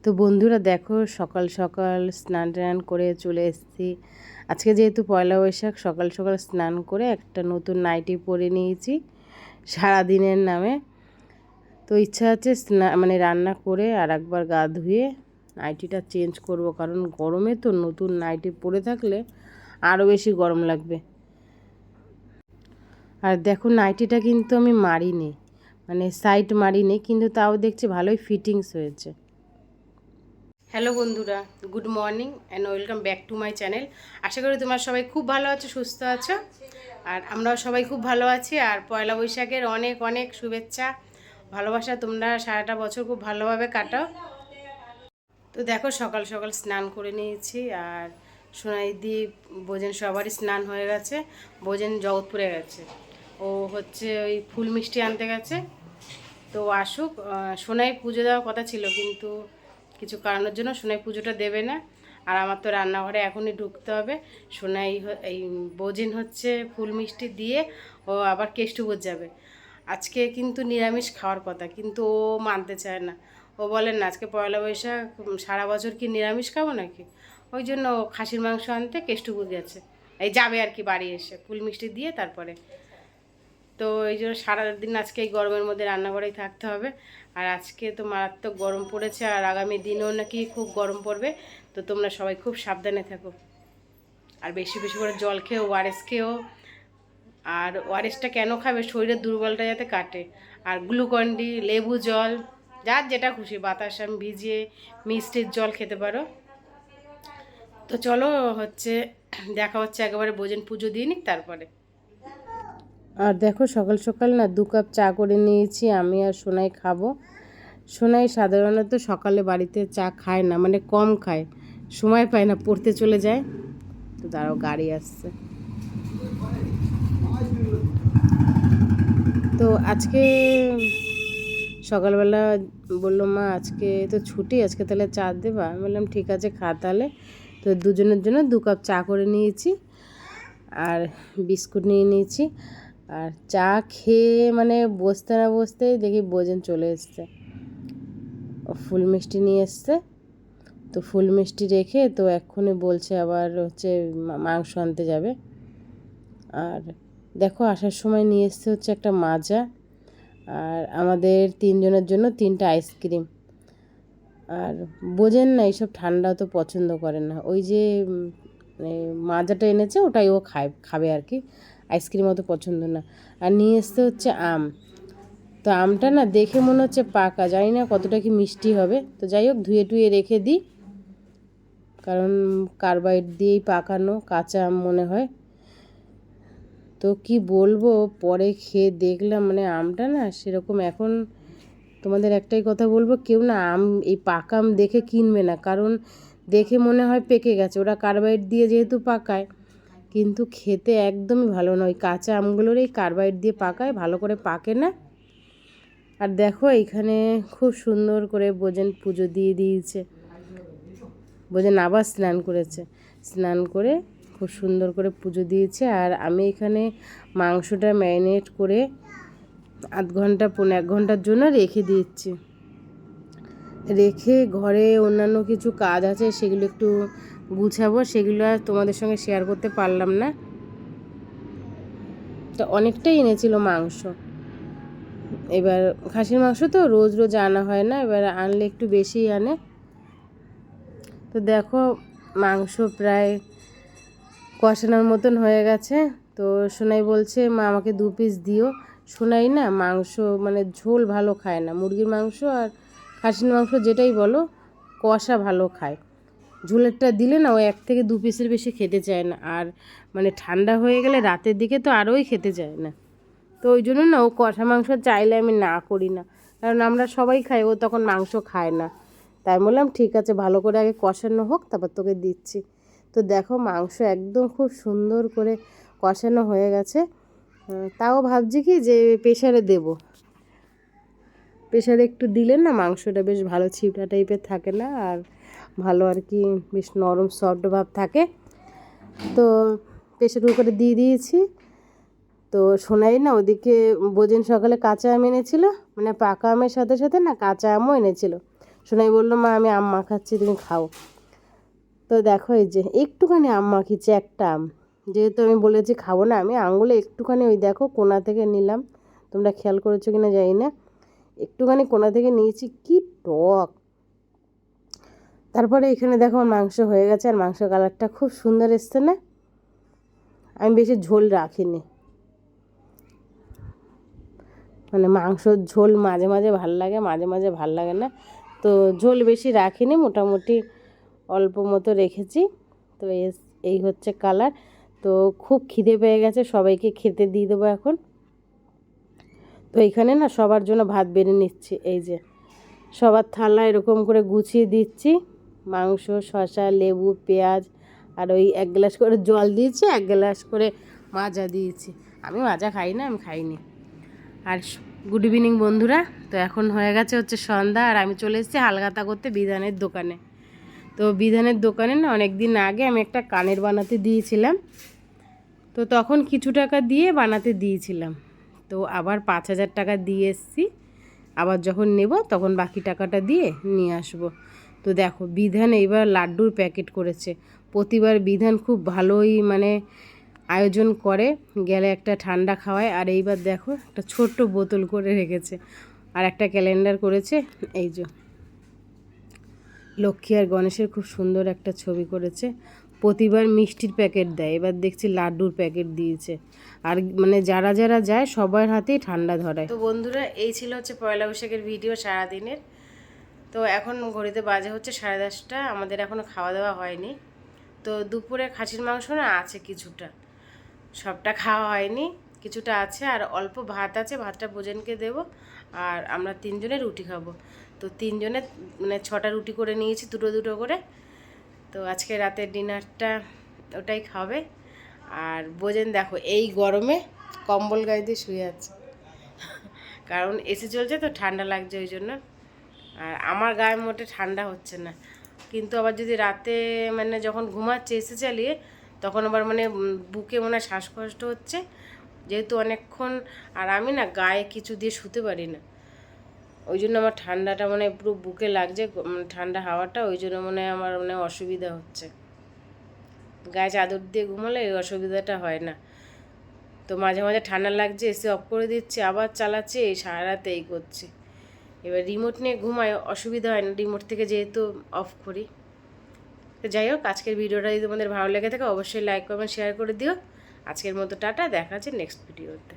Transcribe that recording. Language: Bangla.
তো বন্ধুরা দেখো, সকাল সকাল স্নান টান করে চলে এসেছি। আজকে যেহেতু পয়লা বৈশাখ, সকাল সকাল স্নান করে একটা নতুন নাইটি পরে নিয়েছি সারাদিনের নামে। তো ইচ্ছা আছে রান্না করে আর একবার গা ধুয়ে নাইটিটা চেঞ্জ করব, কারণ গরমে তো নতুন নাইটি পরে থাকলে আরও বেশি গরম লাগবে। আর দেখো, নাইটিটা কিন্তু আমি মারিনি, সাইড মারিনি, কিন্তু তাও দেখছি ভালোই ফিটিংস হয়েছে। হ্যালো বন্ধুরা, good morning and welcome back to my channel. আশা করি তোমরা সবাই খুব ভালো আছো, সুস্থ আছো, আর আমরাও সবাই খুব ভালো আছি। আর পয়লা বৈশাখের অনেক অনেক শুভেচ্ছা, ভালোবাসা। তোমরা সারাটা বছর খুব ভালোভাবে কাটাও। তো দেখো, সকাল সকাল স্নান করে নিয়েছি, আর সোনাইদি বোজেন সবারই স্নান হয়ে গেছে। বোজেন জগৎপুরে গেছে, ও হচ্ছে ওই ফুল মিষ্টি আনতে গেছে। তো আসুক, সোনাই পুজো দেওয়ার কথা ছিল, কিন্তু কিছু কারণের জন্য সোনাই পুজোটা দেবে না। আর আমার তো রান্নাঘরে এখনই ঢুকতে হবে। সোনাই এই বোজেন হচ্ছে ফুল মিষ্টি দিয়ে ও আবার কেষ্টপুর যাবে। আজকে কিন্তু নিরামিষ খাওয়ার কথা, কিন্তু ও মানতে চায় না। ও বলেন না, আজকে পয়লা বৈশাখ, সারা বছর কি নিরামিষ খাবো নাকি? ওই জন্য ও খাসির মাংস আনতে কেষ্টপুর গেছে, এই যাবে আর কি, বাড়ি এসে ফুল মিষ্টি দিয়ে তারপরে। তো এই জন্য সারাদিন আজকে এই গরমের মধ্যে রান্নাঘরেই থাকতে হবে। আর আজকে তো মারাত্মক গরম পড়েছে, আর আগামী দিনেও নাকি খুব গরম পড়বে। তো তোমরা সবাই খুব সাবধানে থাকো, আর বেশি বেশি করে জল খেও, ওআরএস খেও। আর ওআরএসটা কেন খাবে? শরীরের দুর্বলটা যাতে কাটে। আর গ্লুকন ডি, লেবু জল, যার যেটা খুশি, বাতাসা ভিজিয়ে মিষ্টির জল খেতে পারো। তো চলো, দেখা হচ্ছে একেবারে বোজেন পুজো দিয়ে নিক তারপরে। আর দেখো, সকাল সকাল না 2 কাপ চা করে নিয়েছি, আমি আর সোনাই খাবো। সোনাই সাধারণত সকালে বাড়িতে চা খায় না, কম খায়, সময় পায় না, পড়তে চলে যায়। তো তারও গাড়ি আসছে। তো আজকে সকালবেলা বললো, মা আজকে তো ছুটি, আজকে তাহলে চা দেবা? আমি বললাম ঠিক আছে, খা তাহলে। তো দুজনের জন্য 2 কাপ চা করে নিয়েছি, আর বিস্কুট নিয়ে নিয়েছি। আর চা খেয়ে বসতে না বসতেই দেখি বোজেন চলে এসছে, ফুল মিষ্টি নিয়ে এসছে। তো ফুল মিষ্টি রেখে তো এক্ষুনি বলছে আবার মাংস আনতে যাবে। আর দেখো, আসার সময় নিয়ে এসছে একটা মাজা, আর আমাদের 3 জনের জন্য 3টা আইসক্রিম। আর বোঝেন না, এইসব ঠান্ডা তো পছন্দ করে না। ওই যে মাজাটা এনেছে, ওটাই ও খাবে আর কি, আইসক্রিম অত পছন্দ না। আর নিয়ে এসছে আম। তো আমটা না দেখে মনে হচ্ছে পাকা, জানি না কতটা কি মিষ্টি হবে। তো যাই হোক, ধুয়ে টুয়ে রেখে দিই, কারণ কার্বাইড দিয়েই পাকানো, কাঁচা আম মনে হয়। তো কি বলবো, পরে খেয়ে দেখলাম আমটা না সেরকম। এখন তোমাদের একটাই কথা বলবো, কেউ না এই পাকা আম দেখে কিনবে না, কারণ দেখে মনে হয় পেকে গেছে। ওরা কার্বাইড দিয়ে যেহেতু পাকায়, কিন্তু খেতে একদমই ভালো নয়। কাঁচা আমগুলোর এই কার্বাইড দিয়ে পাকায়, ভালো করে পাকে না। আর দেখো, এইখানে খুব সুন্দর করে বোজেন পুজো দিয়ে দিয়েছে। বোজেন আবার স্নান করেছে, স্নান করে খুব সুন্দর করে পুজো দিয়েছে। আর আমি এখানে মাংসটা ম্যারিনেট করে আধ ঘন্টা 1 ঘন্টার জন্য রেখে দিচ্ছি। রেখে ঘরে অন্যান্য কিছু কাজ আছে, সেগুলো একটু গুছাবো, সেগুলো আর তোমাদের সঙ্গে শেয়ার করতে পারলাম না। তো অনেকটাই এনেছিল মাংস। এবার খাসির মাংস তো রোজ রোজ আনা হয় না, এবার আনলে একটু বেশিই আনে। তো দেখো, মাংস প্রায় কষানোর মতন হয়ে গেছে। তো সোনাই বলছে, মা আমাকে 2 পিস দিও। সোনাই না মাংস ঝোল ভালো খায় না, মুরগির মাংস আর খাসির মাংস যেটাই বলো, কষা ভালো খায়। ঝোলেরটা দিলে না ও 1 থেকে 2 পিসের বেশি খেতে চায় না। আর ঠান্ডা হয়ে গেলে রাতের দিকে তো আরোই খেতে চায় না। তো ওই জন্য না ও কষা মাংস চাইলে আমি না করি না, কারণ আমরা সবাই খাই, ও তখন মাংস খায় না। তাই বললাম ঠিক আছে, ভালো করে আগে কষানো হোক, তারপর তোকে দিচ্ছি। তো দেখো, মাংস একদম খুব সুন্দর করে কষানো হয়ে গেছে। তাও ভাবছি কি যে প্রেশারে দেব। প্রেশারে একটু দিলে না মাংসটা বেশ ভালো ছিপড়া টাইপের থাকে না, আর ভালো আর কি, বেশ নরম সফট ভাব থাকে। তো প্রেশার কুকারে দিয়ে দিয়েছি। তো শোনাই না, ওদিকে বোজেন সকালে কাঁচা আম এনেছিল, পাকা আমের সাথে সাথে না কাঁচা আমও এনেছিল। সোনাই বললো মা আমি আম মাখাচ্ছি তুমি খাও। তো দেখো এই যে একটুখানি আম মাখিয়েছি, একটা আম, যেহেতু আমি বলেছি খাবো না, আমি আঙুলে একটুখানি ওই দেখো কোনা থেকে নিলাম, তোমরা খেয়াল করেছো কিনা জানি না, একটুখানি কোনা থেকে নিয়েছি, কি টক। তারপরে এখানে দেখো আমার মাংস হয়ে গেছে, আর মাংস কালারটা খুব সুন্দর এসছে না। আমি বেশি ঝোল রাখিনি, মানে মাংসর ঝোল মাঝে মাঝে ভাল লাগে, মাঝে মাঝে ভাল লাগে না, তো ঝোল বেশি রাখিনি, মোটামুটি অল্প মতো রেখেছি। তো এই হচ্ছে কালার। তো খুব খিদে পেয়ে গেছে, সবাইকে খেতে দিয়ে দেবো এখন। তো এখানে না সবার জন্য ভাত বেড়ে নিচ্ছি, এই যে সবার থালা এরকম করে গুছিয়ে দিচ্ছি, মাংস, শসা, লেবু, পেঁয়াজ, আর ওই 1 গ্লাস করে জল দিয়েছি, 1 গ্লাস করে মাজা দিয়েছি। আমি মাজা খাই না, আমি খাইনি। আর গুড ইভিনিং বন্ধুরা, তো এখন হয়ে গেছে হচ্ছে সন্ধ্যা, আর আমি চলে এসেছি হালখাতা করতে বিধানের দোকানে। তো বিধানের দোকানে না অনেক দিন আগে আমি একটা কানের বানাতে দিয়েছিলাম, তো তখন কিছু টাকা দিয়ে বানাতে দিয়েছিলাম, তো আবার 5,000 টাকা দিয়ে এসেছি, আবার যখন নেব তখন বাকি টাকাটা দিয়ে নিয়ে আসব। তো দেখো বিধান এইবার লাড্ডুর প্যাকেট করেছে, প্রতিবার বিধান খুব ভালোই মানে আয়োজন করে, গেলে একটা ঠান্ডা খাওয়ায়, আর এইবার দেখো একটা ছোট্ট বোতল করে রেখেছে, আর একটা ক্যালেন্ডার করেছে, এই যে লক্ষ্মী আর গণেশের খুব সুন্দর একটা ছবি করেছে। প্রতিবার মিষ্টির প্যাকেট দেয়, এবার দেখছি লাড্ডুর প্যাকেট দিয়েছে, আর মানে যারা যারা যায় সবার হাতেই ঠান্ডা ধরায়। তো বন্ধুরা এই ছিল হচ্ছে পয়লা বৈশাখের ভিডিও সারাদিনের। তো এখন ঘড়িতে বাজে হচ্ছে 10:30, আমাদের এখনও খাওয়া দাওয়া হয়নি। তো দুপুরে খাসির মাংস না আছে কিছুটা, সবটা খাওয়া হয়নি, কিছুটা আছে, আর অল্প ভাত আছে, ভাতটা ভোজনকে দেবো, আর আমরা 3 জনে রুটি খাবো। তো 3 জনে মানে 6টা রুটি করে নিয়েছি, দুটো দুটো করে। তো আজকে রাতের ডিনারটা ওটাই খাবে। আর ভোজন দেখো এই গরমে কম্বল গায়ে দিয়ে শুয়ে আছে, কারণ এসি চলছে তো ঠান্ডা লাগছে ওই জন্য। আর আমার গায়ে মোটে ঠান্ডা হচ্ছে না, কিন্তু আবার যদি রাতে মানে যখন ঘুমাচ্ছে এসি চালিয়ে, তখন আবার মানে বুকে মনে হয় শ্বাসকষ্ট হচ্ছে, যেহেতু অনেকক্ষণ, আর আমি না গায়ে কিছু দিয়ে শুতে পারি না, ওই জন্য আমার ঠান্ডাটা মানে পুরো বুকে লাগছে, ঠান্ডা হাওয়াটা, ওই জন্য মনে হয় আমার মানে অসুবিধা হচ্ছে। গায়ে চাদর দিয়ে ঘুমালে এই অসুবিধাটা হয় না। তো মাঝে মাঝে ঠান্ডা লাগছে, এসি অফ করে দিচ্ছি, আবার চালাচ্ছি, এই সারা রাত এই করছি। এবার রিমোট নিয়ে ঘুমায়, অসুবিধা হয় না, রিমোট থেকে যেহেতু অফ করি। তো যাই হোক, আজকের ভিডিওটা যদি তোমাদের ভালো লেগে থাকে অবশ্যই লাইক কমেন্ট শেয়ার করে দিও। আজকের মতো টাটা, দেখা হচ্ছে নেক্সট ভিডিওতে।